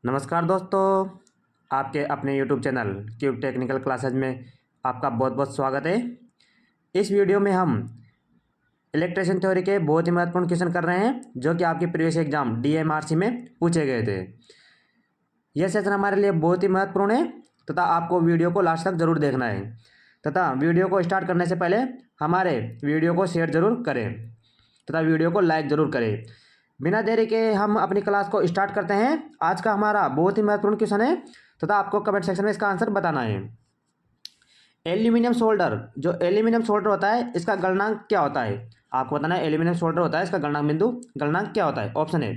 नमस्कार दोस्तों, आपके अपने YouTube channel cube technical classes में आपका बहुत बहुत स्वागत है। इस वीडियो में हम इलेक्ट्रिशियन थ्योरी के बहुत ही महत्वपूर्ण क्वेश्चन कर रहे हैं जो कि आपके प्रीवियस एग्जाम डीएमआरसी में पूछे गए थे। यह सेशन हमारे लिए बहुत ही महत्वपूर्ण है तथा आपको वीडियो को लास्ट तक जरूर देखना है तथा वीडियो को स्टार्ट करने से पहले हमारे वीडियो को शेयर जरूर करें तथा वीडियो को लाइक जरूर करें। बिना देरी के हम अपनी क्लास को स्टार्ट करते हैं। आज का हमारा बहुत ही महत्वपूर्ण क्वेश्चन है तथा आपको कमेंट सेक्शन में इसका आंसर बताना है। एल्यूमिनियम सोल्डर, जो एल्यूमिनियम सोल्डर होता है इसका गलनांक क्या होता है? आपको बताना है एल्यूमिनियम सोल्डर होता है इसका गलनांक क्या होता है। ऑप्शन है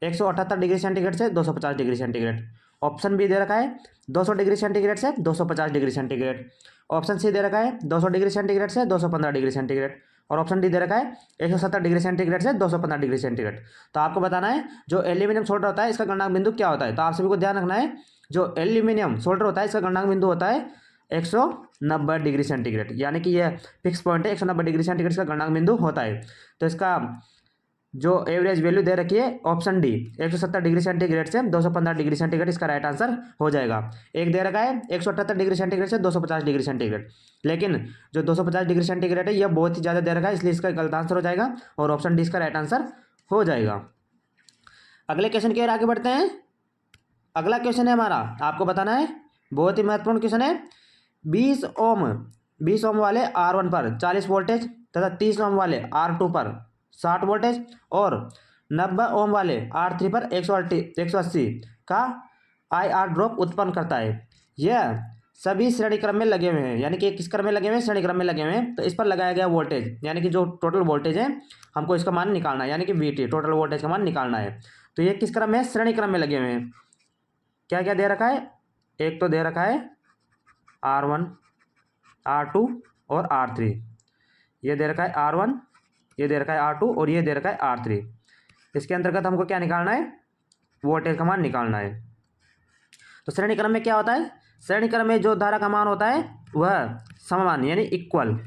178 डिग्री सेंटीग्रेड से 250 डिग्री सेंटीग्रेड। ऑप्शन बी दे रखा है 200 डिग्री सेंटीग्रेड से 250 डिग्री सेंटीग्रेड। ऑप्शन सी दे रखा है 200 डिग्री सेंटीग्रेड से 215 डिग्री सेंटीग्रेड। और ऑप्शन डी दे रखा है 170 डिग्री सेंटीग्रेड से 215 डिग्री सेंटीग्रेड। तो आपको बताना है जो एल्यूमिनियम सोल्डर होता है इसका गलनांक बिंदु क्या होता है। तो आप सभी को ध्यान रखना है जो एल्यूमिनियम सोल्डर होता है इसका गलनांक बिंदु होता है 190 डिग्री सेंटीग्रेड, यानी कि यह फिक्स पॉइंट है। 190 डिग्री सेंटीग्रेड का गलनांक बिंदु होता है। तो इसका जो एवरेज वैल्यू दे रखी है ऑप्शन डी 170 डिग्री सेंटीग्रेड से 215 डिग्री सेंटीग्रेड इसका राइट आंसर हो जाएगा। एक दे रखा है 178 डिग्री सेंटीग्रेड से 250 डिग्री सेंटीग्रेड, लेकिन जो 250 डिग्री सेंटीग्रेड है यह बहुत ही ज़्यादा दे रखा है, इसलिए इसका गलत आंसर हो जाएगा और ऑप्शन डी इसका राइट आंसर हो जाएगा। अगले क्वेश्चन की ओर आगे बढ़ते हैं। अगला क्वेश्चन है हमारा, आपको बताना है, बहुत ही महत्वपूर्ण क्वेश्चन है। 20 ओम वाले R1 पर 40 वोल्टेज तथा 30 ओम वाले R2 पर 60 वोल्टेज और 90 ओम वाले R3 पर 180 का IR ड्रॉप उत्पन्न करता है। यह सभी श्रेणी क्रम में लगे हुए हैं, यानी कि किस क्रम में लगे हुए हैं? श्रेणी क्रम में लगे हुए हैं। तो इस पर लगाया गया वोल्टेज, यानी कि जो टोटल वोल्टेज है हमको इसका मान निकालना है, यानी कि VT टोटल वोल्टेज का मान निकालना है। तो ये किस क्रम में? श्रेणी क्रम में लगे हुए हैं। क्या क्या दे रखा है? एक तो दे रखा है R1, R2 और R3। ये दे रखा है R1, ये दे रखा है R2 और ये दे रखा है R3। इसके अंतर्गत हमको क्या निकालना है? वोल्टेज का मान निकालना है। तो श्रेणी क्रम में क्या होता है? श्रेणी क्रम में जो धारा का मान होता है वह समान यानी इक्वल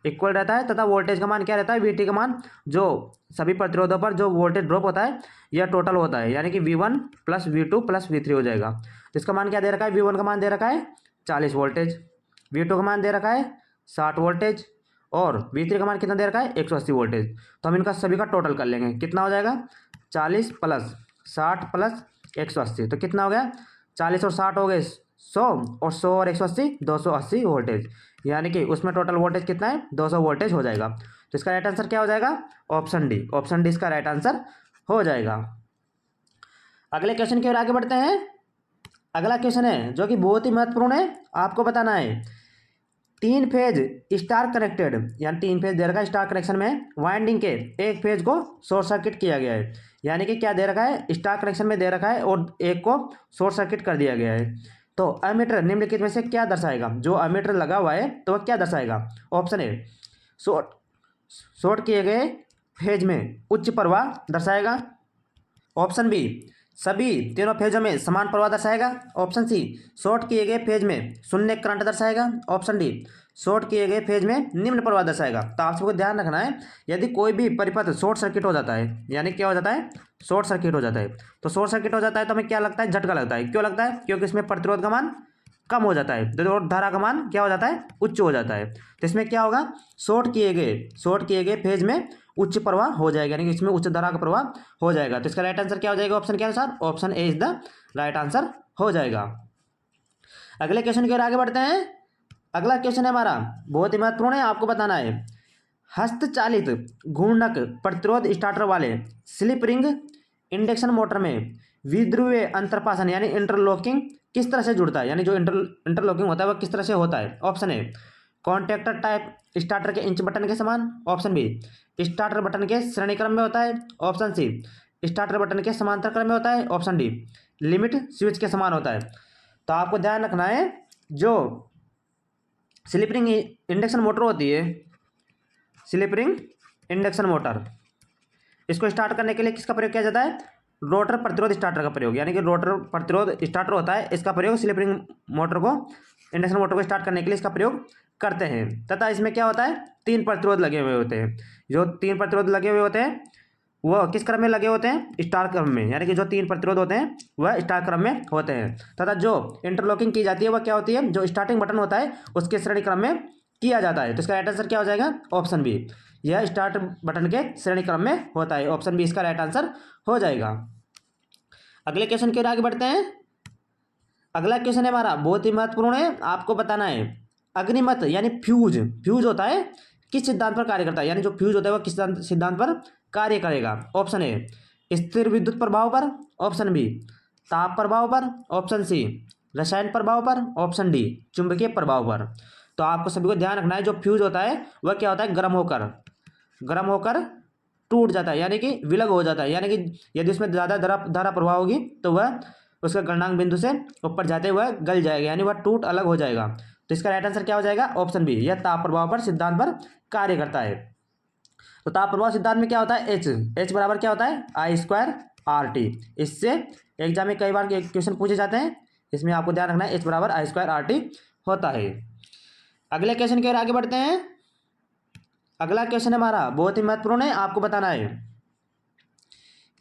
रहता है तथा वोल्टेज का मान क्या रहता है? VT का मान, जो सभी प्रतिरोधों पर जो वोल्टेज ड्रॉप होता है यह टोटल होता है, यानी कि V1 plus V2 plus V3 हो जाएगा। तो इसका मान क्या दे रखा है? V1 का मान दे रखा है 40 वोल्टेज, V2 का मान दे रखा है 60 वोल्टेज और V3 का मान कितना दे रखा है? 180 वोल्टेज। तो हम इनका सभी का टोटल कर लेंगे। कितना हो जाएगा? 40 प्लस 60 प्लस 180। तो कितना हो गया? 40 और 60 हो गए 100 और 100 और 180 280 वोल्टेज, यानी कि उसमें टोटल वोल्टेज कितना है? 200 वोल्टेज हो जाएगा। तो इसका राइट आंसर क्या हो जाएगा? Option D. ऑप्शन डी इसका राइट आंसर हो जाएगा। अगले क्वेश्चन की ओर आगे बढ़ते हैं। अगला क्वेश्चन है जो कि बहुत ही महत्वपूर्ण है, आपको बताना है 3 फेज स्टार कनेक्टेड, यानी 3 फेज दे रखा है स्टार कनेक्शन में वाइंडिंग के एक फेज को शॉर्ट सर्किट किया गया है, यानी कि क्या दे रखा है? स्टार कनेक्शन में दे रखा है और एक को शॉर्ट सर्किट कर दिया गया है। तो एमीटर निम्नलिखित में से क्या दर्शाएगा? जो एमीटर लगा हुआ है तो वह क्या दर्शाएगा? ऑप्शन ए शॉर्ट किए गए फेज में उच्च प्रवाह दर्शाएगा। ऑप्शन बी सभी तीनों फेजों में समान प्रवाह दर्शाएगा। ऑप्शन सी शॉर्ट किए गए फेज में शून्य करंट दर्शाएगा। ऑप्शन डी शॉर्ट किए गए फेज में निम्न प्रवाह दर्शाएगा। तो आप सबको ध्यान रखना है, यदि कोई भी परिपथ शॉर्ट सर्किट हो जाता है, यानी क्या हो जाता है? शॉर्ट सर्किट हो जाता है। तो शॉर्ट सर्किट हो जाता है तो हमें क्या लगता है? झटका लगता है। क्यों लगता है? क्योंकि इसमें प्रतिरोध का मान कम हो जाता है और धारा का मान क्या हो जाता है? उच्च हो जाता है। तो इसमें क्या होगा? शॉर्ट किए गए फेज में उच्च प्रवाह हो जाएगा, यानी कि इसमें उच्च धारा का प्रवाह हो जाएगा। तो इसका राइट आंसर क्या हो जाएगा ऑप्शन के अनुसार? Option A is the right answer हो जाएगा। अगले क्वेश्चन की ओर आगे बढ़ते हैं। अगला क्वेश्चन है हमारा बहुत ही महत्वपूर्ण है, आपको बताना है हस्तचालित घूर्णक प्रतिरोध स्टार्टर वाले स्लिप रिंग इंडक्शन मोटर में विध्रुवीय अंतरपासन यानी इंटरलॉकिंग किस तरह से जुड़ता है, यानी जो इंटरलॉकिंग होता है वह किस तरह से होता है। ऑप्शन ए कॉन्टैक्टर टाइप स्टार्टर के इंच बटन के समान। ऑप्शन बी स्टार्टर बटन के श्रेणी क्रम में होता है। ऑप्शन सी स्टार्टर बटन के समांतर क्रम में होता है। ऑप्शन डी लिमिट स्विच के समान होता है। तो आपको ध्यान रखना है जो स्लिप रिंग इंडक्शन मोटर होती है, स्लिप रिंग इंडक्शन मोटर, इसको स्टार्ट करने के लिए किसका प्रयोग किया जाता है? रोटर प्रतिरोध स्टार्टर का प्रयोग, यानी कि रोटर प्रतिरोध स्टार्टर होता है, इसका प्रयोग स्लिप रिंग मोटर को इंडक्शन मोटर को स्टार्ट करने के लिए इसका प्रयोग करते हैं। तथा इसमें क्या होता है? 3 प्रतिरोध लगे हुए होते हैं। जो 3 प्रतिरोध लगे हुए होते हैं वो किस क्रम में लगे होते हैं? स्टार क्रम में, यानी कि जो 3 प्रतिरोध होते हैं वह स्टार क्रम में होते हैं। तथा जो इंटरलॉकिंग की जाती है वह क्या होती है? जो स्टार्टिंग बटन होता है उसके श्रेणी क्रम में किया जाता है। तो इसका राइट आंसर क्या हो जाएगा? Option B. यह स्टार्ट बटन के श्रेणी क्रम में होता है। ऑप्शन बी इसका राइट आंसर हो जाएगा। अगले क्वेश्चन की ओर आगे बढ़ते हैं। अगला क्वेश्चन है हमारा बहुत ही महत्वपूर्ण है, आपको बताना है अग्निमत यानी फ्यूज, फ्यूज होता है किस सिद्धांत पर कार्य करता है? यानी जो फ्यूज होता है वह किस सिद्धांत पर कार्य करेगा? ऑप्शन ए स्थिर विद्युत प्रभाव पर, ऑप्शन बी ताप प्रभाव पर, ऑप्शन सी रसायन प्रभाव पर, ऑप्शन डी चुंबकीय प्रभाव पर। तो आपको सभी को ध्यान रखना है जो फ्यूज होता है वह क्या होता है? गर्म होकर टूट जाता है, यानी कि विलग हो जाता है। यानी कि यदि उसमें ज़्यादा धारा प्रभाव होगी तो वह उसका गलनांक बिंदु से ऊपर जाते हुए गल जाएगा, यानी वह टूट अलग हो जाएगा। तो इसका राइट आंसर क्या हो जाएगा? Option B. यह ताप प्रभाव पर सिद्धांत पर कार्य करता है। तो ताप प्रभाव सिद्धांत में क्या होता है? एच बराबर क्या होता है? I²RT। इससे एग्जाम में कई बार क्वेश्चन पूछे जाते हैं, इसमें आपको ध्यान रखना है H बराबर I²RT होता है। अगले क्वेश्चन की ओर आगे बढ़ते हैं। अगला क्वेश्चन हमारा बहुत ही महत्वपूर्ण है, आपको बताना है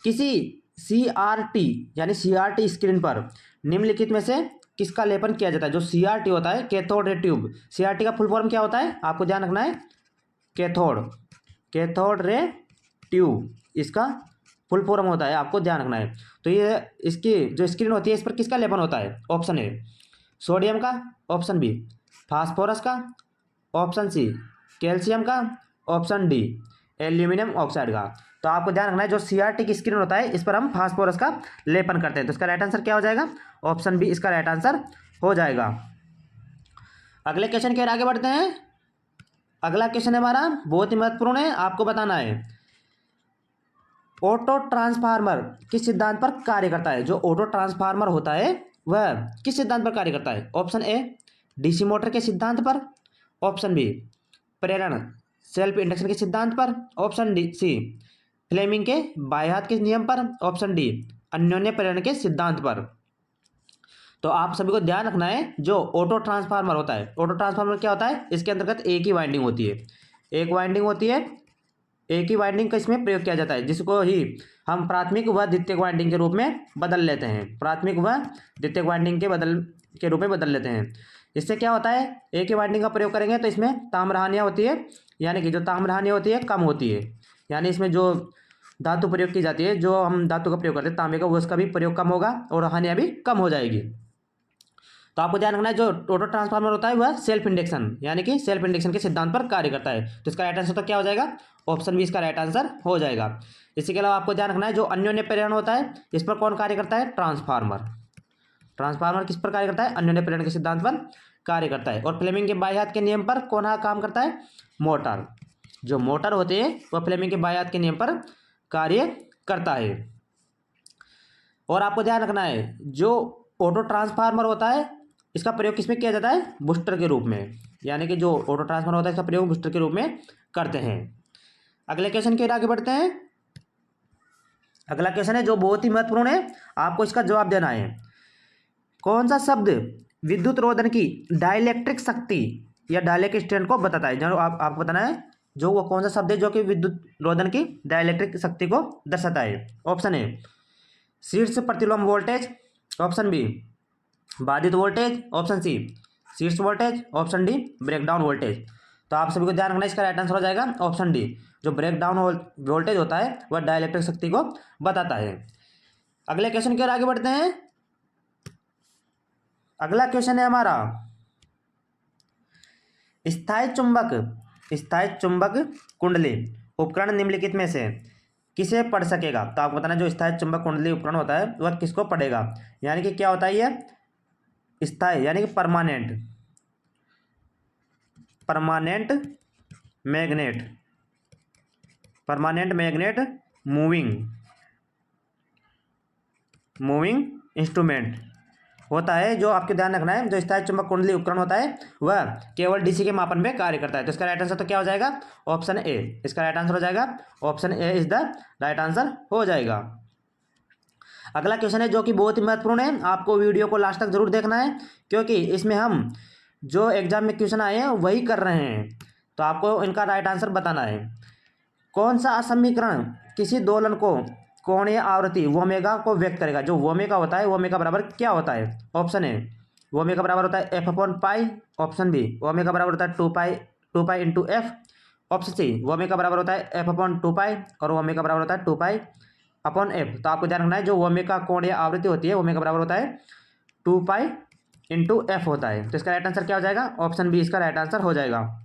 किसी CRT यानी CRT स्क्रीन पर निम्नलिखित में से किसका लेपन किया जाता है? जो CRT होता है कैथोड रे ट्यूब, CRT का फुल फॉर्म क्या होता है? आपको ध्यान रखना है कैथोड रे ट्यूब इसका फुल फॉर्म होता है, आपको ध्यान रखना है। तो ये इसकी जो स्क्रीन होती है इस पर किसका लेपन होता है? ऑप्शन ए सोडियम का, ऑप्शन बी फास्फोरस का, ऑप्शन सी कैल्शियम का, ऑप्शन डी एल्यूमिनियम ऑक्साइड का। तो आपको ध्यान रखना है जो CRT की स्क्रीन होता है इस पर हम फास्फोरस का लेपन करते हैं। तो इसका राइट आंसर क्या हो जाएगा? ऑप्शन बी इसका राइट आंसर हो जाएगा। अगले क्वेश्चन की ओर आगे बढ़ते हैं। अगला क्वेश्चन हमारा बहुत ही महत्वपूर्ण है, आपको बताना है ऑटो ट्रांसफार्मर किस सिद्धांत पर कार्य करता है? जो ऑटो ट्रांसफार्मर होता है वह किस सिद्धांत पर कार्य करता है? ऑप्शन ए DC मोटर के सिद्धांत पर, ऑप्शन बी प्रेरण सेल्फ इंडक्शन के सिद्धांत पर, ऑप्शन डी सी फ्लेमिंग के बाह्य के नियम पर, ऑप्शन डी अन्योन्य प्रेरण के सिद्धांत पर। तो आप सभी को ध्यान रखना है जो ऑटो ट्रांसफार्मर होता है, ऑटो ट्रांसफार्मर क्या होता है? इसके अंतर्गत एक ही वाइंडिंग होती है, एक ही वाइंडिंग का इसमें प्रयोग किया जाता है, जिसको ही हम प्राथमिक व द्वितीयक वाइंडिंग के रूप में बदल लेते हैं, प्राथमिक व द्वितीयक वाइंडिंग के रूप में बदल लेते हैं। इससे क्या होता है? एक ही वाइंडिंग का प्रयोग करेंगे तो इसमें ताम्र हानियाँ होती है, यानी कि जो ताम्र हानि होती है कम होती है, यानी इसमें जो धातु प्रयोग की जाती है, जो हम धातु का प्रयोग करते हैं तांबे का, वो उसका भी प्रयोग कम होगा और हानियाँ भी कम हो जाएगी। तो आपको ध्यान रखना है जो ऑटो ट्रांसफार्मर होता है वह सेल्फ इंडक्शन यानी कि सेल्फ इंडक्शन के सिद्धांत पर कार्य करता है। तो इसका राइट आंसर तो क्या हो जाएगा? ऑप्शन बी इसका राइट आंसर हो जाएगा। इसी के अलावा आपको ध्यान रखना है जो अन्योन्य प्रेरण होता है इस पर कौन कार्य करता है? ट्रांसफार्मर किस पर कार्य करता है? अन्योन्य प्रेरण के सिद्धांत पर कार्य करता है। और फ्लेमिंग के बाह्य हाथ के नियम पर कौन काम करता है? मोटर। जो मोटर होते हैं वह फ्लेमिंग के बाह्य हाथ के नियम पर कार्य करता है। और आपको ध्यान रखना है जो ऑटो ट्रांसफार्मर होता है इसका प्रयोग किसमें किया जाता है? बूस्टर के रूप में, यानी कि जो ऑटो ट्रांसफार्मर होता है इसका प्रयोग बूस्टर के रूप में करते हैं। अगले क्वेश्चन की ओर आगे बढ़ते हैं। अगला क्वेश्चन है जो बहुत ही महत्वपूर्ण है, आपको इसका जवाब देना है कौन सा शब्द विद्युत रोधन की डाइलेक्ट्रिक शक्ति या डाइलेक्ट्रिक स्ट्रेंथ को बताता है? जो आपको बताना है जो वो कौन सा शब्द है जो कि विद्युत रोधन की डाइलेक्ट्रिक शक्ति को दर्शाता है। ऑप्शन ए शीर्ष प्रतिलोम वोल्टेज, ऑप्शन बी बाधित वोल्टेज, ऑप्शन सी शीर्ष voltage, option D breakdown voltage. तो आप सभी को ध्यान रखना इसका राइट आंसर हो जाएगा ऑप्शन डी। जो ब्रेकडाउन वोल्टेज होता है वह डाइलेक्ट्रिक शक्ति को बताता है। अगले क्वेश्चन की ओर आगे बढ़ते हैं। अगला क्वेश्चन है हमारा स्थायी चुंबक कुंडली उपकरण निम्नलिखित में से किसे पढ़ सकेगा? तो आपको बताना जो स्थायी चुंबक कुंडली उपकरण होता है वह किसको पढ़ेगा? यानी कि क्या होता है ये स्थायी यानी कि परमानेंट मैग्नेट मूविंग इंस्ट्रूमेंट होता है। जो आपको ध्यान रखना है जो स्थायी चुंबक कुंडली उपकरण होता है वह केवल DC के मापन में कार्य करता है। तो इसका राइट आंसर तो क्या हो जाएगा? ऑप्शन ए इसका राइट आंसर हो जाएगा। Option A is the right answer हो जाएगा। अगला क्वेश्चन है जो कि बहुत ही महत्वपूर्ण है, आपको वीडियो को लास्ट तक जरूर देखना है क्योंकि इसमें हम जो एग्जाम में क्वेश्चन आए हैं वही कर रहे हैं। तो आपको इनका राइट आंसर बताना है कौन सा समीकरण किसी दोलन को कोणीय आवृत्ति ओमेगा को व्यक्त करेगा? जो ओमेगा होता है, ओमेगा बराबर क्या होता है? ऑप्शन ए ओमेगा बराबर होता है F upon pi, option B omega बराबर होता है two pi into F, option C omega बराबर होता है एफ अपॉन टू पाई और ओमेगा बराबर होता है टू पाई अपॉन एफ। तो आपको ध्यान रखना है जो ओमेगा कोणीय आवृत्ति होती है ओमेगा बराबर होता है टू पाई इंटू एफ होता है। तो इसका राइट आंसर क्या हो जाएगा? ऑप्शन बी इसका राइट आंसर हो जाएगा।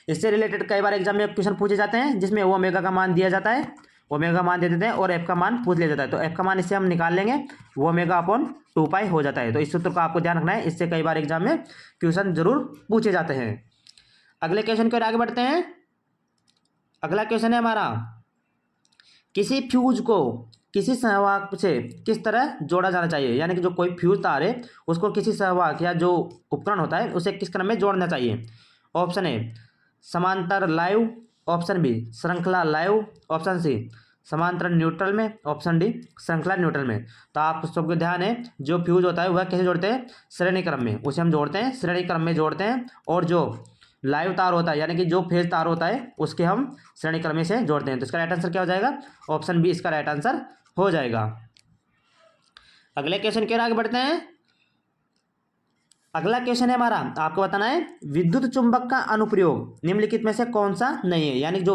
इससे रिलेटेड कई बार एग्जाम में क्वेश्चन पूछे जाते हैं जिसमें ओमेगा का मान दिया जाता है, ओमेगा का मान दे देते हैं और एफ का मान पूछ लिया जाता है। तो एफ का मान इससे हम निकाल लेंगे, ओमेगा अपॉन टू पाई हो जाता है। तो इस सूत्र का आपको ध्यान रखना है, इससे कई बार एग्जाम में क्वेश्चन जरूर पूछे जाते हैं। अगले क्वेश्चन की ओर आगे बढ़ते हैं। अगला क्वेश्चन है हमारा, किसी फ्यूज को किसी सहवाहक से किस तरह जोड़ा जाना चाहिए? यानी कि जो कोई फ्यूज तार है उसको किसी सहवाहक या जो उपकरण होता है उसे किस क्रम में जोड़ना चाहिए? ऑप्शन ए समांतर लाइव, ऑप्शन बी श्रृंखला लाइव, ऑप्शन सी समांतर न्यूट्रल में, ऑप्शन डी श्रृंखला न्यूट्रल में। तो आप सबको ध्यान है जो फ्यूज होता है वह कैसे जोड़ते हैं? श्रेणी क्रम में, उसे हम जोड़ते हैं श्रेणी क्रम में जोड़ते हैं। और जो लाइव तार होता है यानी कि जो फेज तार होता है उसके हम श्रेणी क्रम से जोड़ते हैं। तो इसका राइट आंसर क्या हो जाएगा? ऑप्शन बी इसका राइट आंसर हो जाएगा। अगले क्वेश्चन की ओर आगे बढ़ते हैं। अगला क्वेश्चन है हमारा, आपको बताना है विद्युत चुंबक का अनुप्रयोग निम्नलिखित में से कौन सा नहीं है? यानी जो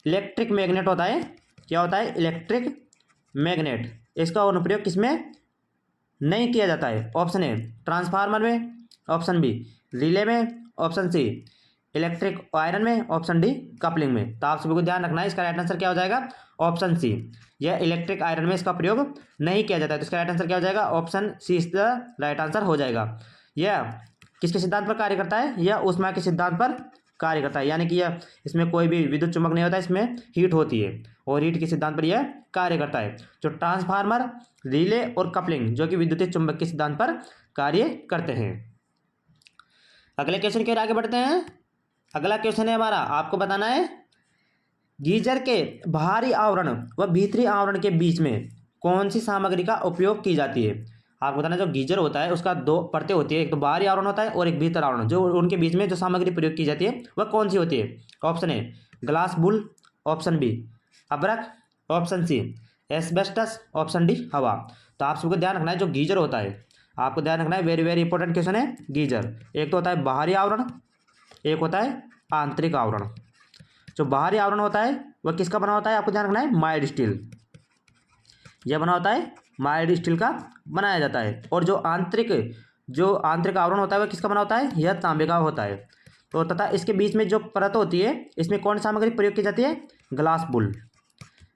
इलेक्ट्रिक मैग्नेट होता है, क्या होता है? इलेक्ट्रिक मैग्नेट, इसका अनुप्रयोग किसमें नहीं किया जाता है? ऑप्शन ए ट्रांसफार्मर में, ऑप्शन बी रिले में, ऑप्शन सी इलेक्ट्रिक आयरन में, ऑप्शन डी कपलिंग में। तो आप सभी को ध्यान रखना है, इसका राइट आंसर क्या हो जाएगा? ऑप्शन सी, यह इलेक्ट्रिक आयरन में इसका प्रयोग नहीं किया जाता है। तो इसका राइट आंसर क्या हो जाएगा? ऑप्शन सी इसका राइट आंसर हो जाएगा। यह किसके सिद्धांत पर कार्य करता है? यह ऊष्मा के सिद्धांत पर कार्य करता है, यानी कि यह इसमें कोई भी विद्युत चुंबक नहीं होता, इसमें हीट होती है और हीट के सिद्धांत पर यह कार्य करता है। जो ट्रांसफार्मर, रिले और कपलिंग जो कि विद्युतीय चुंबक के सिद्धांत पर कार्य करते हैं। अगले क्वेश्चन की ओर आगे बढ़ते हैं। अगला क्वेश्चन है हमारा, आपको बताना है गीजर के बाहरी आवरण व भीतरी आवरण के बीच में कौन सी सामग्री का उपयोग की जाती है? आपको बताना है जो गीजर होता है उसका दो परतें होती है, एक तो बाहरी आवरण होता है और एक भीतर आवरण। जो उनके बीच में जो सामग्री प्रयोग की जाती है वह कौन सी होती है? Option A glass wool, option B अब्रक, option C asbestos, option D हवा। तो आप सबको ध्यान रखना है जो गीजर होता है, आपको ध्यान रखना है, वेरी वेरी इंपॉर्टेंट क्वेश्चन है गीजर। एक तो होता है बाहरी आवरण, एक होता है आंतरिक आवरण। जो बाहरी आवरण होता है वह किसका बना होता है? आपको ध्यान रखना है माइल्ड स्टील, यह बना होता है माइल्ड स्टील का बनाया जाता है। और जो आंतरिक आवरण होता है वह किसका बना होता है? यह तांबे का होता है। तो तथा इसके बीच में जो परत होती है इसमें कौन सामग्री प्रयोग की जाती है? ग्लास बुल,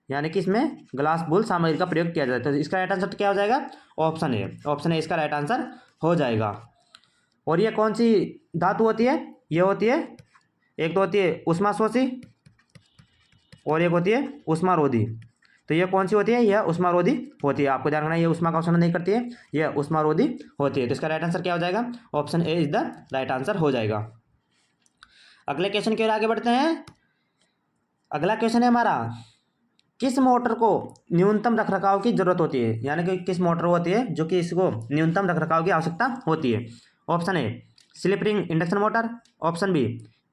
यानी कि इसमें ग्लास बुल सामग्री का प्रयोग किया जाता है। तो इसका राइट आंसर क्या हो जाएगा? ऑप्शन ए, ऑप्शन ए इसका राइट आंसर हो जाएगा। और यह कौन सी धातु होती है? यह होती है, एक तो होती है ऊष्माशोषी और एक होती है ऊष्मारोधी। तो यह कौन सी होती है? यह ऊष्मारोधी होती है। आपको ध्यान रखना है, यह ऊष्मा का अवशोषण नहीं करती है, यह ऊष्मारोधी होती है। तो इसका राइट आंसर क्या हो जाएगा? Option A is the right answer हो जाएगा। अगले क्वेश्चन की ओर आगे बढ़ते हैं। अगला क्वेश्चन है हमारा, किस मोटर को न्यूनतम रखरखाव की जरूरत होती है? यानी कि किस मोटर होती है जो कि इसको न्यूनतम रखरखाव की आवश्यकता होती है? Option A slip ring induction motor, option B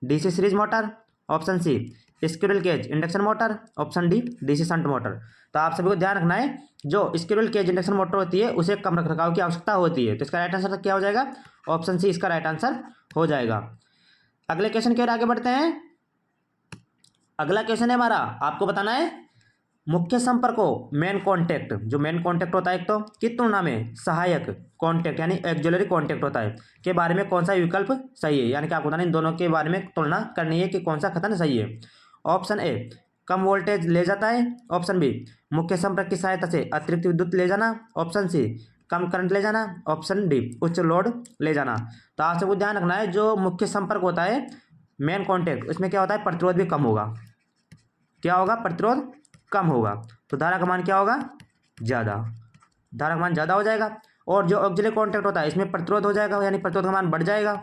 DC series motor, option C squirrel cage induction motor, option D DC shunt motor. तो आप सभी को ध्यान रखना है जो स्क्विरल केज इंडक्शन मोटर होती है उसे कम रखरखाव की आवश्यकता होती है। तो इसका राइट आंसर क्या हो जाएगा? ऑप्शन सी इसका राइट आंसर हो जाएगा। अगले क्वेश्चन की ओर आगे बढ़ते हैं। अगला क्वेश्चन है हमारा, आपको बताना है मुख्य संपर्कों मेन कॉन्टैक्ट, जो मेन कॉन्टैक्ट होता है एक तो की तुलना में सहायक कॉन्टैक्ट यानी एक्सिलरी कॉन्टैक्ट होता है के बारे में कौन सा विकल्प सही है? यानी कि आपको बताना इन दोनों के बारे में तुलना करनी है कि कौन सा कथन सही है। ऑप्शन ए कम वोल्टेज ले जाता है, ऑप्शन बी मुख्य संपर्क की सहायता से अतिरिक्त विद्युत ले जाना, ऑप्शन सी कम करंट ले जाना, ऑप्शन डी उच्च लोड ले जाना। तो आप सबको ध्यान रखना है जो मुख्य संपर्क होता है मेन कॉन्टैक्ट उसमें क्या होता है? प्रतिरोध भी कम होगा। क्या होगा? प्रतिरोध कम होगा। तो धारा का मान क्या होगा? ज़्यादा, धारा का मान ज़्यादा हो जाएगा। और जो ऑक्सिलरी कॉन्टैक्ट होता है इसमें प्रतिरोध हो जाएगा, यानी प्रतिरोध का मान बढ़ जाएगा।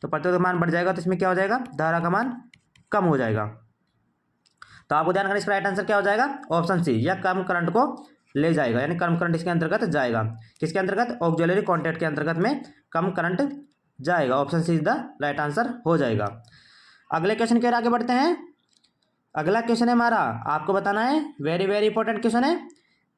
तो प्रतिरोध का मान बढ़ जाएगा तो इसमें क्या हो जाएगा? धारा का मान कम हो जाएगा। तो आपको ध्यान रखना, इसका राइट आंसर क्या हो जाएगा? ऑप्शन सी, यह कम करंट को ले जाएगा, यानी कम करंट इसके अंतर्गत जाएगा। किसके अंतर्गत? ऑक्सिलरी कॉन्टैक्ट के अंतर्गत में कम करंट जाएगा। Option C is the right answer हो जाएगा। अगले क्वेश्चन की ओर आगे बढ़ते हैं। अगला क्वेश्चन है हमारा, आपको बताना है, वेरी वेरी इंपॉर्टेंट क्वेश्चन है।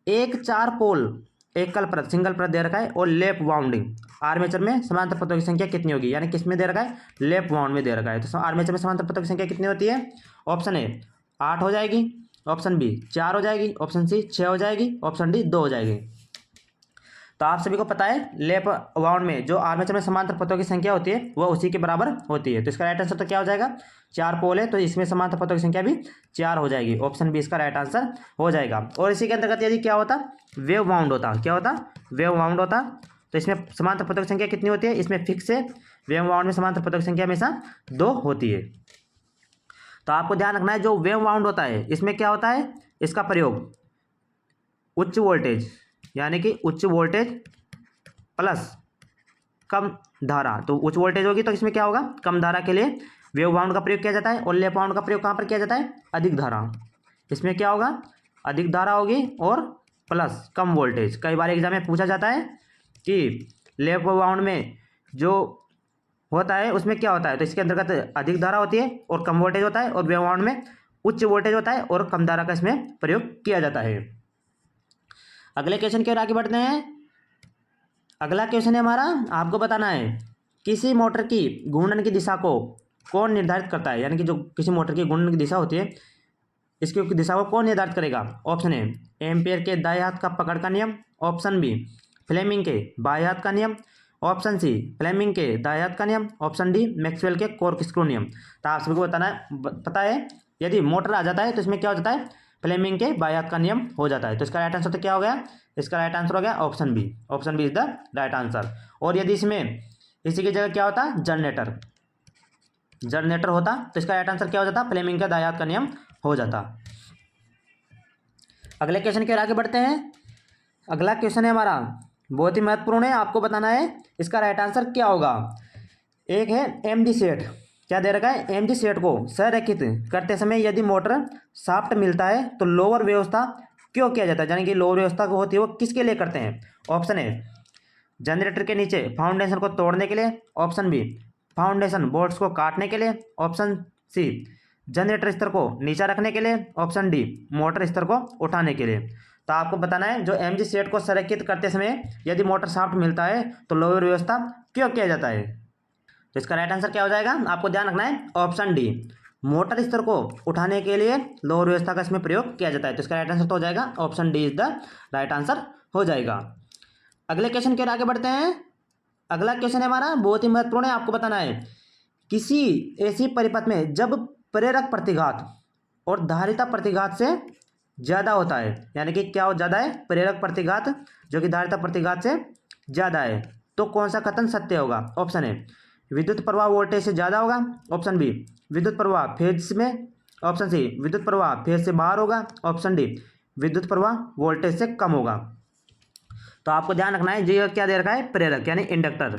एक 4 पोल एकल परत सिंगल परत दे रखा है और लैप वाउंडिंग आर्मेचर में समांतर परतों की संख्या कितनी होगी, यानी किस में दे रखा है, लैप वाउंड में दे रखा है। तो आर्मेचर में समांतर परतों की संख्या कितनी होती है? ऑप्शन ए 8 हो जाएगी, ऑप्शन बी 4 हो जाएगी, ऑप्शन सी 6 हो जाएगी, ऑप्शन डी 2 हो जाएगी। तो आप सभी को पता है लैप वाउंड में जो आर्मेचर में समांतर पथों की संख्या होती है वह उसी के बराबर होती है। तो इसका राइट आंसर तो क्या हो जाएगा, 4 पोल है तो इसमें समांतर पथों की संख्या भी 4 हो जाएगी। ऑप्शन बी इसका राइट आंसर हो जाएगा। और इसी के अंतर्गत यदि क्या होता, वेव वाउंड होता, क्या होता, वेव वाउंड होता, तो इसमें समांतर पथों की संख्या कितनी होती है, इसमें फिक्स है, वेव वाउंड में समांतर पथों की संख्या हमेशा 2 होती है। तो आपको ध्यान रखना है जो वेव वाउंड होता है इसमें क्या होता है, इसका प्रयोग उच्च वोल्टेज यानी कि उच्च वोल्टेज प्लस कम धारा, तो उच्च वोल्टेज होगी तो इसमें क्या होगा, कम धारा के लिए वेव वाउंड का प्रयोग किया जाता है। और लैप वाउंड का प्रयोग कहाँ पर किया जाता है, अधिक धारा, इसमें क्या होगा, अधिक धारा होगी और प्लस कम वोल्टेज। कई बार एग्जाम में पूछा जाता है कि लैप वाउंड में जो होता है उसमें क्या होता है, तो इसके अंतर्गत अधिक धारा होती है और कम वोल्टेज होता है, और वेव वाउंड में उच्च वोल्टेज होता है और कम धारा का इसमें प्रयोग किया जाता है। अगले क्वेश्चन की ओर आगे बढ़ते हैं। अगला क्वेश्चन है हमारा, आपको बताना है किसी मोटर की घूर्णन की दिशा को कौन निर्धारित करता है, यानी कि जो किसी मोटर की घूर्णन की दिशा होती है इसकी दिशा को कौन निर्धारित करेगा। ऑप्शन ए एम्पियर के दाएं हाथ का पकड़ का नियम, ऑप्शन बी फ्लेमिंग के बाएं हाथ का नियम, ऑप्शन सी फ्लेमिंग के दाएं हाथ का नियम, ऑप्शन डी मैक्सवेल के कॉर्क स्क्रू नियम। तो आप सभी को बताना है, पता है यदि मोटर आ जाता है तो इसमें क्या हो जाता है, फ्लेमिंग के बाएं हाथ का नियम हो जाता है। तो इसका राइट आंसर तो क्या हो गया, इसका राइट आंसर हो गया option B, option B is the right answer. और यदि इसमें इसी की जगह क्या होता, जनरेटर, जनरेटर होता तो इसका राइट आंसर क्या हो जाता, फ्लेमिंग का दायां हाथ का नियम हो जाता। अगले क्वेश्चन की ओर आगे बढ़ते हैं। अगला क्वेश्चन है हमारा बहुत ही महत्वपूर्ण है, आपको बताना है इसका राइट आंसर क्या होगा। एक है एमजी सेट, क्या दे रखा है, एमजी सेट को संरेखित करते समय यदि मोटर शाफ्ट मिलता है तो लोअर व्यवस्था क्यों किया जाता है, यानी कि लोअर व्यवस्था को होती है वो किसके लिए करते हैं। ऑप्शन ए जनरेटर के नीचे फाउंडेशन को तोड़ने के लिए, ऑप्शन बी फाउंडेशन बोल्ट्स को काटने के लिए, ऑप्शन सी जनरेटर स्तर को नीचा रखने के लिए, ऑप्शन डी मोटर स्तर को उठाने के लिए। तो आपको बताना है जो एमजी सेट को संरेखित करते समय यदि मोटर शाफ्ट मिलता है तो लोअर व्यवस्था क्यों किया जाता है। तो इसका राइट आंसर क्या हो जाएगा, आपको ध्यान रखना है ऑप्शन डी मोटर स्तर को उठाने के लिए लोअर व्यवस्था का इसमें प्रयोग किया जाता है। तो इसका राइट आंसर तो हो जाएगा option D is the right answer हो जाएगा। अगले क्वेश्चन के आगे बढ़ते हैं। अगला क्वेश्चन है हमारा बहुत ही महत्वपूर्ण है, आपको बताना है किसी ऐसी परिपथ में जब प्रेरक प्रतिघात और धारिता प्रतिघात से ज़्यादा होता है, यानी कि क्या ज़्यादा है, प्रेरक प्रतिघात जो कि धारिता प्रतिघात से ज़्यादा है, तो कौन सा कथन सत्य होगा। ऑप्शन ए विद्युत प्रवाह वोल्टेज से ज़्यादा होगा, ऑप्शन बी विद्युत प्रवाह फेज में, ऑप्शन सी विद्युत प्रवाह फेज से बाहर होगा, ऑप्शन डी विद्युत प्रवाह वोल्टेज से कम होगा। तो आपको ध्यान रखना है जी क्या दे रखा है, प्रेरक यानी इंडक्टर,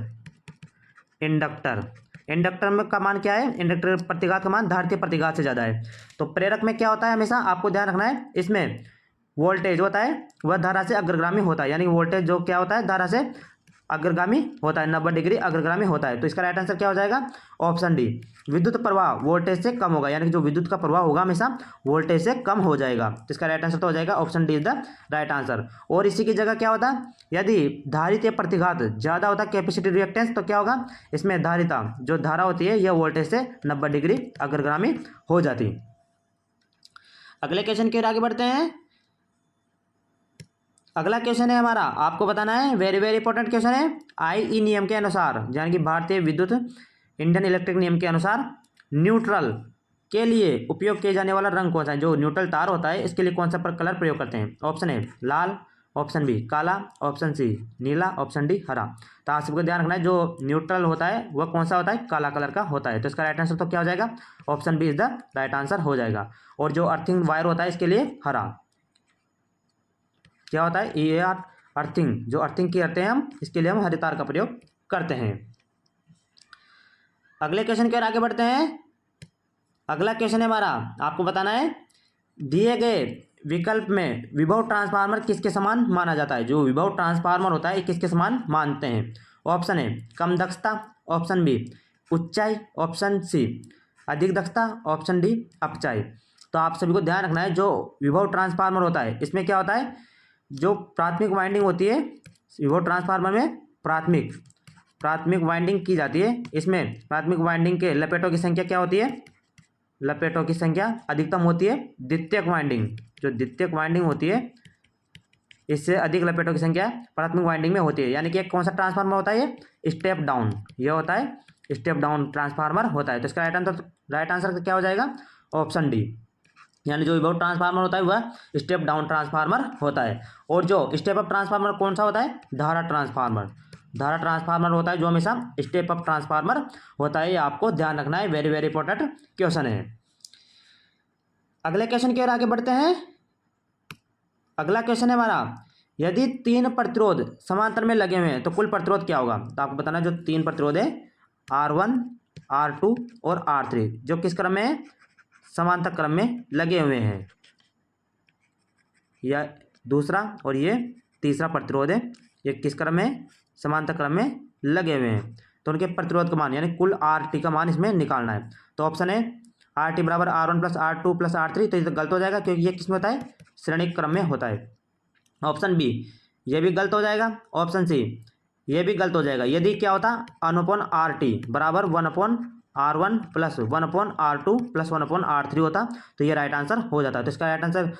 इंडक्टर, इंडक्टर में का मान क्या है, इंडक्टर प्रतिघात का मान धारितीय प्रतिघात से ज़्यादा है। तो प्रेरक में क्या होता है, हमेशा आपको ध्यान रखना है इसमें वोल्टेज होता है वह धारा से अग्रगामी होता है, यानी वोल्टेज जो क्या होता है धारा से अग्रगामी होता है, 90 डिग्री अग्रगामी होता है। तो इसका राइट आंसर क्या हो जाएगा, ऑप्शन डी विद्युत प्रवाह वोल्टेज से कम होगा, यानी कि जो विद्युत का प्रवाह होगा हमेशा वोल्टेज से कम हो जाएगा। तो इसका राइट आंसर तो हो जाएगा option D is the right answer. और इसी की जगह क्या होता है, यदि धारितीय प्रतिघात ज़्यादा होता है कैपेसिटी रिएक्टेंस, तो क्या होगा इसमें धारिता जो धारा होती है यह वोल्टेज से 90 डिग्री अग्रगामी हो जाती। अगले क्वेश्चन की ओर आगे बढ़ते हैं। अगला क्वेश्चन है हमारा, आपको बताना है वेरी वेरी इंपॉर्टेंट क्वेश्चन है, आईई नियम के अनुसार यानी कि भारतीय विद्युत इंडियन इलेक्ट्रिक नियम के अनुसार न्यूट्रल के लिए उपयोग किए जाने वाला रंग कौन सा है, जो न्यूट्रल तार होता है इसके लिए कौन सा कलर प्रयोग करते हैं। ऑप्शन ए लाल, ऑप्शन बी काला, ऑप्शन सी नीला, ऑप्शन डी हरा। तो आप सबको ध्यान रखना है जो न्यूट्रल होता है वह कौन सा होता है, काला कलर का होता है। तो इसका राइट आंसर तो क्या हो जाएगा, option B is the right answer हो जाएगा। और जो अर्थिंग वायर होता है इसके लिए हरा, क्या होता है EAR अर्थिंग, जो अर्थिंग करते हैं हम इसके लिए हम हरे तार का प्रयोग करते हैं। अगले क्वेश्चन की ओर आगे बढ़ते हैं। अगला क्वेश्चन है हमारा, आपको बताना है दिए गए विकल्प में विभव ट्रांसफार्मर किसके समान माना जाता है, जो विभव ट्रांसफार्मर होता है किसके समान मानते हैं। ऑप्शन ए कम दक्षता, ऑप्शन बी ऊंचाई, ऑप्शन सी अधिक दक्षता, ऑप्शन डी अपचाई। तो आप सभी को ध्यान रखना है, जो विभव ट्रांसफार्मर होता है इसमें क्या होता है, जो प्राथमिक वाइंडिंग होती है विभव ट्रांसफार्मर में प्राथमिक वाइंडिंग की जाती है। इसमें प्राथमिक वाइंडिंग के लपेटों की संख्या क्या होती है, लपेटों की संख्या अधिकतम होती है द्वितीयक वाइंडिंग, जो द्वितीयक वाइंडिंग होती है इससे अधिक लपेटों की संख्या प्राथमिक वाइंडिंग में होती है। यानी कि एक कौन सा ट्रांसफार्मर होता है, ये स्टेप डाउन, ये होता है स्टेप डाउन ट्रांसफार्मर होता है। तो इसका राइट आंसर क्या हो जाएगा, ऑप्शन डी। यानी जो विभव ट्रांसफार्मर होता है वह स्टेप डाउन ट्रांसफार्मर होता है। और जो स्टेप अप ट्रांसफार्मर कौन सा होता है, धारा ट्रांसफार्मर होता है, जो हमेशा स्टेप अप ट्रांसफार्मर होता है। ये आपको ध्यान रखना है, वेरी वेरी इंपॉर्टेंट क्वेश्चन है। अगले क्वेश्चन की ओर आगे बढ़ते हैं। अगला क्वेश्चन है हमारा, यदि 3 प्रतिरोध समांतर में लगे हुए हैं तो कुल प्रतिरोध क्या होगा। तो आपको बताना है जो 3 प्रतिरोध है R1, R2 और R3 जो किस क्रम में है, समांतर क्रम में लगे हुए हैं, या दूसरा और ये तीसरा प्रतिरोध है, ये किस क्रम में, समांतर क्रम में लगे हुए हैं। तो उनके प्रतिरोध का मान यानी कुल RT का मान इसमें निकालना है। तो ऑप्शन है RT बराबर R1 plus R2 plus R3, तो ये तो गलत हो जाएगा क्योंकि ये किस में होता है, श्रेणिक क्रम में होता है। ऑप्शन बी ये भी गलत हो जाएगा। ऑप्शन सी ये भी गलत हो जाएगा। यदि क्या होता, 1/RT बराबर 1/R1 plus 1/R2 plus 1/R3 होता, तो ये राइट आंसर हो जाता है। तो इसका राइट आंसर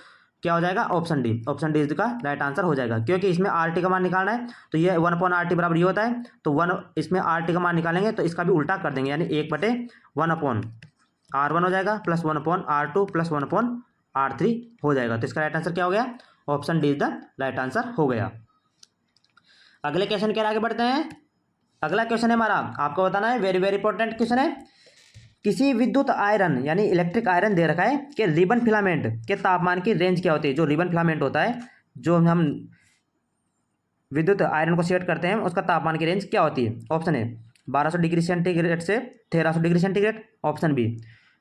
क्या हो जाएगा, ऑप्शन डी। ऑप्शन डी इसका राइट आंसर हो जाएगा क्योंकि इसमें RT का मान निकालना है। तो ये 1/RT बराबर ये होता है, तो 1 इसमें RT का मान निकालेंगे तो इसका भी उल्टा कर देंगे, यानी 1/1/R1 हो जाएगा प्लस 1/R2 प्लस 1/R3 हो जाएगा। तो इसका राइट आंसर क्या हो गया, option D is the right answer हो गया। अगले क्वेश्चन के आगे बढ़ते हैं। अगला क्वेश्चन है हमारा, आपको बताना है, वेरी वेरी इंपॉर्टेंट क्वेश्चन है। किसी विद्युत आयरन यानी इलेक्ट्रिक आयरन दे रखा है कि रिबन फिलामेंट के तापमान की रेंज क्या होती है। जो रिबन फिलामेंट होता है, जो हम विद्युत आयरन को सेट करते हैं, उसका तापमान की रेंज क्या होती है। ऑप्शन है 1200 डिग्री सेंटीग्रेड से 1300 degree centigrade. Option B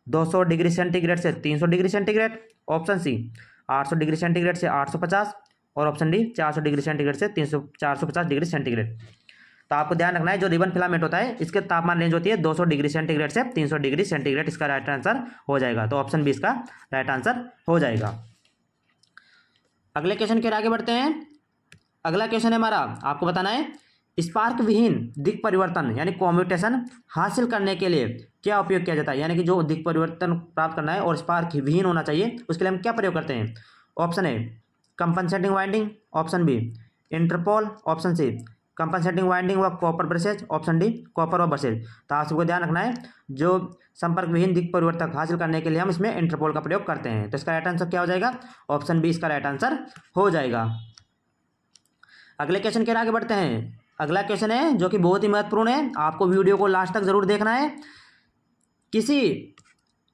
200 degree centigrade से 300 degree centigrade. Option C 800 degree centigrade से 850 और ऑप्शन डी 400 डिग्री सेंटीग्रेड से 450 डिग्री सेंटीग्रेड। तो आपको ध्यान रखना है, जो रिबन फिलामेंट होता है इसके तापमान रेंज होती है 200 डिग्री सेंटीग्रेड से 300 डिग्री सेंटीग्रेड। इसका राइट आंसर हो जाएगा। तो ऑप्शन बी इसका राइट आंसर हो जाएगा। अगले क्वेश्चन के आगे बढ़ते हैं। अगला क्वेश्चन है हमारा, आपको बताना है, स्पार्क विहीन दिक परिवर्तन यानी कॉम्यूटेशन हासिल करने के लिए क्या उपयोग किया जाता है। यानी कि जो दिक परिवर्तन प्राप्त करना है और स्पार्क विहीन होना चाहिए, उसके लिए हम क्या प्रयोग करते हैं। Option A compensating winding. Option B interpole. Option C compensating winding व copper brushes. Option D copper व ब्रशेज। तो आप सबको ध्यान रखना है, जो संपर्क विहीन दिक परिवर्तक हासिल करने के लिए हम इसमें इंटरपोल का प्रयोग करते हैं। तो इसका राइट आंसर क्या हो जाएगा, ऑप्शन बी इसका राइट आंसर हो जाएगा। अगले क्वेश्चन के आगे बढ़ते हैं। अगला क्वेश्चन है जो कि बहुत ही महत्वपूर्ण है, आपको वीडियो को लास्ट तक जरूर देखना है। किसी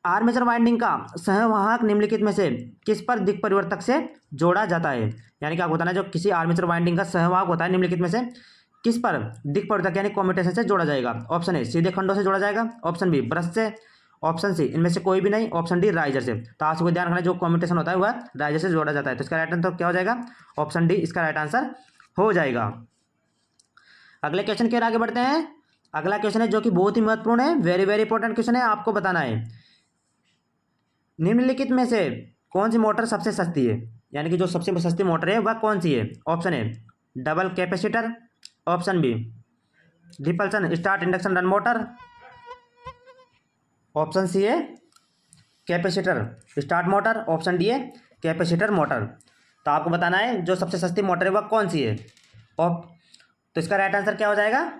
आर्मेचर वाइंडिंग का सहवाहक निम्नलिखित में से किस पर दिक परिवर्तक से जोड़ा जाता है। यानी कि आपको बताना है, जो किसी आर्मेचर वाइंडिंग का सहवाहक होता है निम्नलिखित में से किस पर दिक परिवर्तक यानी कॉम्यूटेशन से जोड़ा जाएगा। ऑप्शन ए सीधे खंडों से जोड़ा जाएगा। ऑप्शन बी ब्रश से। ऑप्शन सी इनमें से कोई भी नहीं। ऑप्शन डी राइजर से। तो आप सबको ध्यान रखना है, जो कॉम्यूटेशन होता है वह राइजर से जोड़ा जाता है। तो इसका राइट आंसर क्या हो जाएगा, ऑप्शन डी इसका राइट आंसर हो जाएगा। अगले क्वेश्चन की ओर आगे बढ़ते हैं। अगला क्वेश्चन है जो कि बहुत ही महत्वपूर्ण है, वेरी वेरी इंपॉर्टेंट क्वेश्चन है। आपको बताना है, निम्नलिखित में से कौन सी मोटर सबसे सस्ती है। यानी कि जो सबसे सस्ती मोटर है वह कौन सी है। Option A double capacitor. Option B repulsion start induction run motor. Option C है capacitor start motor. Option D है कैपेसिटर मोटर। तो आपको बताना है जो सबसे सस्ती मोटर है वह कौन सी है। तो इसका राइट आंसर क्या हो जाएगा,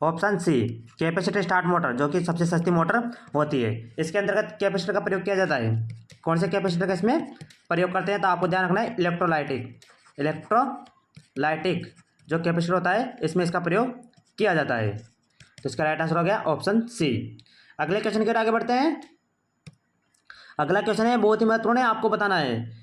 option C capacitor start motor, जो कि सबसे सस्ती मोटर होती है। इसके अंतर्गत कैपेसिटर का प्रयोग किया जाता है। कौन से कैपेसिटर का इसमें प्रयोग करते हैं, तो आपको ध्यान रखना है इलेक्ट्रोलाइटिक जो कैपेसिटर होता है इसमें इसका प्रयोग किया जाता है। तो इसका राइट आंसर हो गया ऑप्शन सी। अगले क्वेश्चन की ओर आगे बढ़ते हैं। अगला क्वेश्चन है बहुत ही महत्वपूर्ण है, आपको बताना है,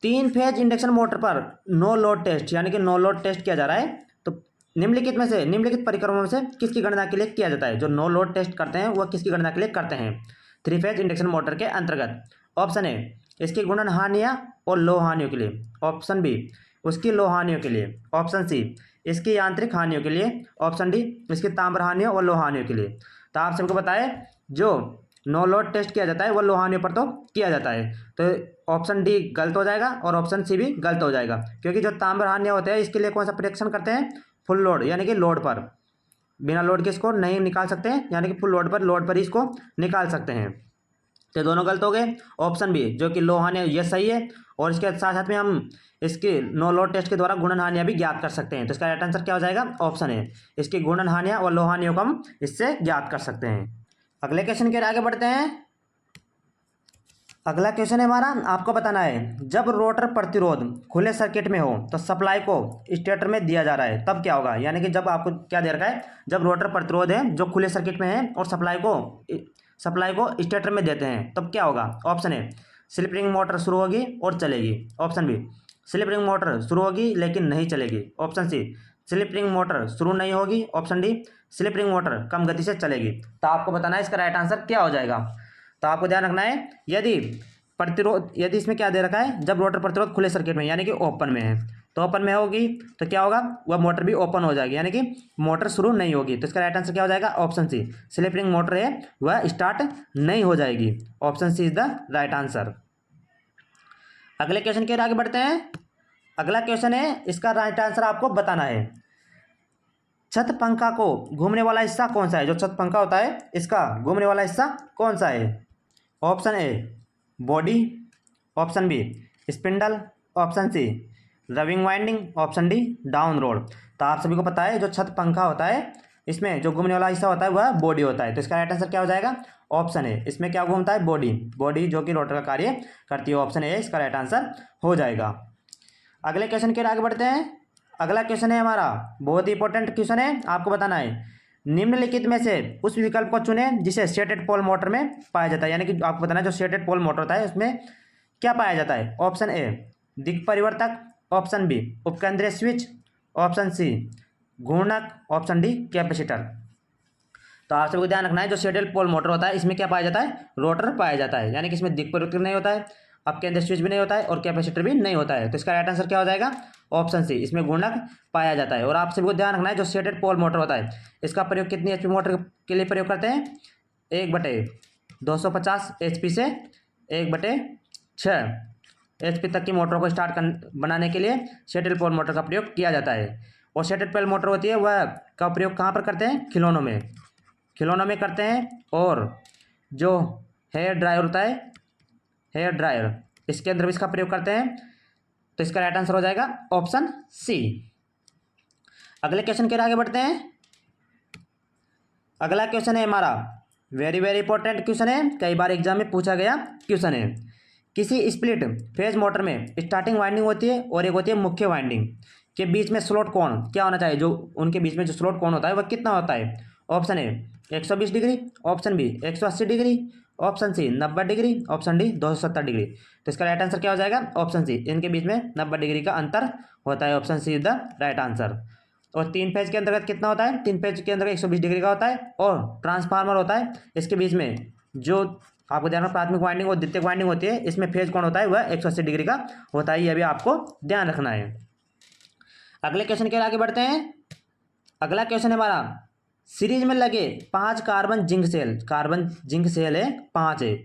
3 फेज इंडक्शन मोटर पर नो लोड टेस्ट यानी कि नो लोड टेस्ट किया जा रहा है। तो निम्नलिखित परिक्रमों में से किसकी गणना के लिए किया जाता है। जो नो लोड टेस्ट करते हैं वह किसकी गणना के लिए करते हैं 3 फेज इंडक्शन मोटर के अंतर्गत। ऑप्शन ए इसकी गुणन हानियाँ और लो हानियों के लिए। ऑप्शन बी उसकी लो हानियों के लिए। ऑप्शन सी इसकी यांत्रिक हानियों के लिए। ऑप्शन डी इसकी ताम्र हानियों और लो हानियों के लिए। तो आप सबको बताएं, जो नो लोड टेस्ट किया जाता है वो लोहानियों पर तो किया जाता है। तो ऑप्शन डी गलत हो जाएगा और ऑप्शन सी भी गलत हो जाएगा, क्योंकि जो ताम्रहान्य होते हैं इसके लिए कौन सा परीक्षण करते हैं, फुल लोड यानी कि लोड पर, बिना लोड के इसको नहीं निकाल सकते हैं, यानी कि फुल लोड पर ही इसको निकाल सकते हैं। तो दोनों गलत हो गए। ऑप्शन बी जो कि लोहान्य ये सही है, और इसके साथ साथ में हम इसकी नो लोड टेस्ट के द्वारा गुणन हानियाँ भी ज्ञात कर सकते हैं। तो इसका राइट आंसर क्या हो जाएगा, ऑप्शन है, इसकी गुणन हानियाँ और लोहानियों को हम इससे ज्ञात कर सकते हैं। अगले क्वेश्चन के आगे बढ़ते हैं। अगला क्वेश्चन है हमारा, आपको बताना है जब रोटर प्रतिरोध खुले सर्किट में हो तो सप्लाई को स्टेटर में दिया जा रहा है तब क्या होगा, यानी कि जब आपको क्या दे रखा है, जब रोटर प्रतिरोध है जो खुले सर्किट में है और सप्लाई को स्टेटर में देते हैं तब क्या होगा। Option A slip ring motor शुरू होगी और चलेगी। Option B slip ring motor शुरू होगी लेकिन नहीं चलेगी। Option C slip ring motor शुरू नहीं होगी। Option D slip ring motor कम गति से चलेगी। तो आपको बताना है इसका राइट आंसर क्या हो जाएगा। तो आपको ध्यान रखना है, यदि इसमें क्या दे रखा है, जब रोटर प्रतिरोध खुले सर्किट में यानी कि ओपन में है, तो ओपन में होगी तो क्या होगा, वह मोटर भी ओपन हो जाएगी, यानी कि मोटर शुरू नहीं होगी। तो इसका राइट आंसर क्या हो जाएगा, option C slip ring motor है वह स्टार्ट नहीं हो जाएगी। Option C is the right answer. अगले क्वेश्चन के आगे बढ़ते हैं। अगला क्वेश्चन है, इसका राइट आंसर आपको बताना है। छत पंखा को घूमने वाला हिस्सा कौन सा है, जो छत पंखा होता है इसका घूमने वाला हिस्सा कौन सा है। Option A body, option B spindle, option C roving winding, option D down rod. तो आप सभी को पता है जो छत पंखा होता है इसमें जो घूमने वाला हिस्सा होता है वह बॉडी होता है। तो इसका राइट आंसर क्या हो जाएगा, ऑप्शन ए, इसमें क्या घूमता है, बॉडी जो कि रोटर का कार्य करती है। ऑप्शन ए इसका राइट आंसर हो जाएगा। अगले क्वेश्चन के आगे बढ़ते हैं। अगला क्वेश्चन है हमारा, बहुत ही इंपॉर्टेंट क्वेश्चन है, आपको बताना है निम्नलिखित में से उस विकल्प को चुनें जिसे स्टेटेड पोल मोटर में पाया जाता है, यानी कि आपको बताना है जो स्टेटेड पोल मोटर होता है उसमें क्या पाया जाता है। ऑप्शन ए दिक् परिवर्तक, ऑप्शन बी उपकेंद्रीय स्विच, ऑप्शन सी घूर्णक, ऑप्शन डी कैपेसिटर। तो आप सबको ध्यान रखना है जो स्टेटेड पोल मोटर होता है इसमें क्या पाया जाता है, रोटर पाया जाता है, यानी कि इसमें दिक् परिवर्तक नहीं होता है, अपकेंद्रीय स्विच भी नहीं होता है और कैपेसिटर भी नहीं होता है। तो इसका राइट आंसर क्या हो जाएगा, ऑप्शन सी, इसमें गुणक पाया जाता है। और आप सभी को ध्यान रखना है जो स्टेटेड पोल मोटर होता है इसका प्रयोग कितनी एचपी मोटर के लिए प्रयोग करते हैं, 1/250 एचपी से 1/6 एचपी तक की मोटरों को बनाने के लिए स्टेटेड पोल मोटर का प्रयोग किया जाता है। और स्टेटेड पोल मोटर होती है वह का प्रयोग कहाँ पर करते हैं, खिलौनों में करते हैं। और जो हेयर ड्रायर होता है, हेयर ड्रायर, इसके अंदर भी इसका प्रयोग करते हैं। तो इसका राइट आंसर हो जाएगा ऑप्शन सी। अगले क्वेश्चन के आगे बढ़ते हैं। अगला क्वेश्चन है हमारा वेरी वेरी इंपॉर्टेंट क्वेश्चन है, कई बार एग्जाम में पूछा गया क्वेश्चन है। किसी स्प्लिट फेज मोटर में स्टार्टिंग वाइंडिंग होती है और एक होती है मुख्य वाइंडिंग के बीच में स्लोट कोण क्या होना चाहिए, जो उनके बीच में जो स्लोट कोण होता है वह कितना होता है। Option A 120 degree, option B 180 degree, option C 90 degree, option D 270 degree. तो इसका राइट आंसर क्या हो जाएगा, ऑप्शन सी, इनके बीच में 90 डिग्री का अंतर होता है। Option C is the right answer. और 3 फेज के अंतर्गत कितना होता है, 3 फेज के अंतर्गत 120 डिग्री का होता है। और ट्रांसफार्मर होता है, इसके बीच में जो आपको ध्यान रखना प्राथमिक वाइंडिंग और द्वितीयक वाइंडिंग होती है, इसमें फेज कोण होता है वह 180 डिग्री का होता है। यह भी आपको ध्यान रखना है। अगले क्वेश्चन के आगे बढ़ते हैं। अगला क्वेश्चन हमारा, सीरीज में लगे 5 कार्बन जिंक सेल है 5 है,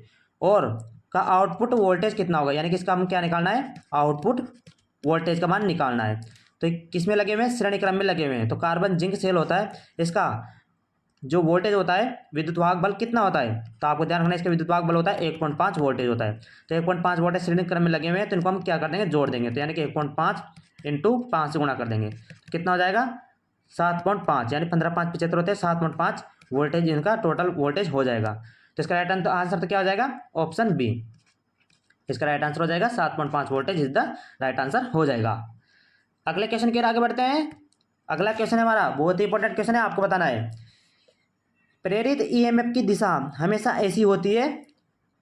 और का आउटपुट वोल्टेज कितना होगा, यानी कि इसका हम क्या निकालना है, आउटपुट वोल्टेज का मान निकालना है। तो किस में लगे हुए हैं, श्रेणी क्रम में लगे हुए हैं। तो कार्बन जिंक सेल होता है, इसका जो वोल्टेज होता है विद्युत वाहक बल कितना होता है, तो आपको ध्यान रखना है इसका विद्युत वाहक बल होता है 1.5 वोल्टेज होता है। तो 1.5 वोल्टेज श्रेणी क्रम में लगे हुए हैं, तो इनको हम क्या कर देंगे, जोड़ देंगे। तो यानी कि 1.5 × 5 से गुणा कर देंगे, तो कितना हो जाएगा 7.5, यानी 15 5 75 होते हैं, 7.5 वोल्टेज इनका टोटल वोल्टेज हो जाएगा। तो इसका राइट आंसर तो क्या हो जाएगा, ऑप्शन बी, इसका राइट आंसर हो जाएगा 7.5 voltage is the right answer हो जाएगा। अगले क्वेश्चन के आगे बढ़ते हैं। अगला क्वेश्चन है हमारा बहुत ही इंपॉर्टेंट क्वेश्चन है, आपको बताना है प्रेरित ईएमएफ की दिशा हमेशा ऐसी होती है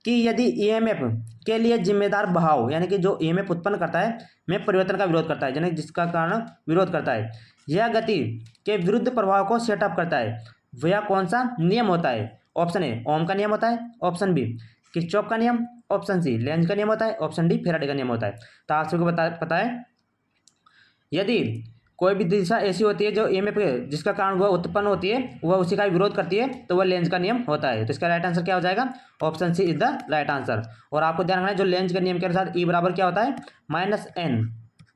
कि यदि ईएमएफ के लिए जिम्मेदार बहाव, यानी कि जो ईएमएफ उत्पन्न करता है में परिवर्तन का विरोध करता है, यानी जिसका कारण विरोध करता है, यह गति के विरुद्ध प्रभाव को सेटअप करता है, वह कौन सा नियम होता है। ऑप्शन ए ओम का नियम होता है, ऑप्शन बी किरचॉफ का नियम, ऑप्शन सी लेंज का नियम होता है, ऑप्शन डी फैराडे का नियम होता है। तो आप सबको पता है यदि कोई भी दिशा ऐसी होती है जो ईएमएफ जिसका कारण वह उत्पन्न होती है वह उसी का विरोध करती है, तो वह लेंज का नियम होता है। तो इसका राइट आंसर क्या हो जाएगा? Option C is the right answer. और आपको ध्यान रखना है जो लेंज के नियम के अनुसार ई बराबर क्या होता है? -n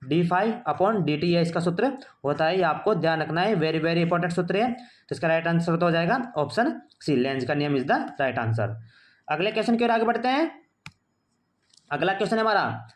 d∅/dt, यह इसका सूत्र होता है। ये आपको ध्यान रखना है, वेरी वेरी इंपॉर्टेंट सूत्र है। तो इसका राइट आंसर तो हो जाएगा ऑप्शन सी, लेंज का नियम इज द राइट आंसर। अगले क्वेश्चन की ओर आगे बढ़ते हैं। अगला क्वेश्चन है हमारा,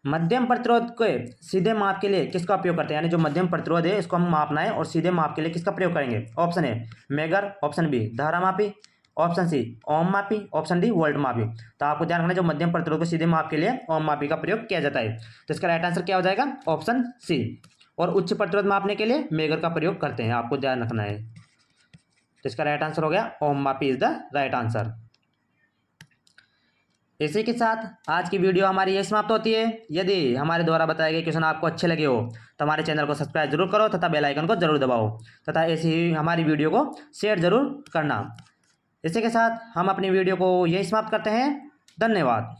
मध्यम प्रतिरोध के सीधे माप के लिए किसका उपयोग करते हैं? यानी जो मध्यम प्रतिरोध है इसको हम मापना है और सीधे माप के लिए किसका प्रयोग करेंगे? Option A megger, option B धारा मापी, ऑप्शन सी ओम मापी, ऑप्शन डी वोल्ट मापी। तो आपको ध्यान रखना जो मध्यम प्रतिरोध को सीधे माप के लिए ओम मापी का प्रयोग किया जाता है। तो इसका राइट आंसर क्या हो जाएगा? Option C. और उच्च प्रतिरोध मापने के लिए मेगर का प्रयोग करते हैं, आपको ध्यान रखना है। तो इसका राइट आंसर हो गया ओम मापी इज द राइट आंसर। इसी के साथ आज की वीडियो हमारी ये समाप्त होती है। यदि हमारे द्वारा बताए गए क्वेश्चन आपको अच्छे लगे हो तो हमारे चैनल को सब्सक्राइब जरूर करो तथा बेल आइकन को जरूर दबाओ तथा ऐसी ही हमारी वीडियो को शेयर जरूर करना। इसी के साथ हम अपनी वीडियो को यही समाप्त करते हैं। धन्यवाद।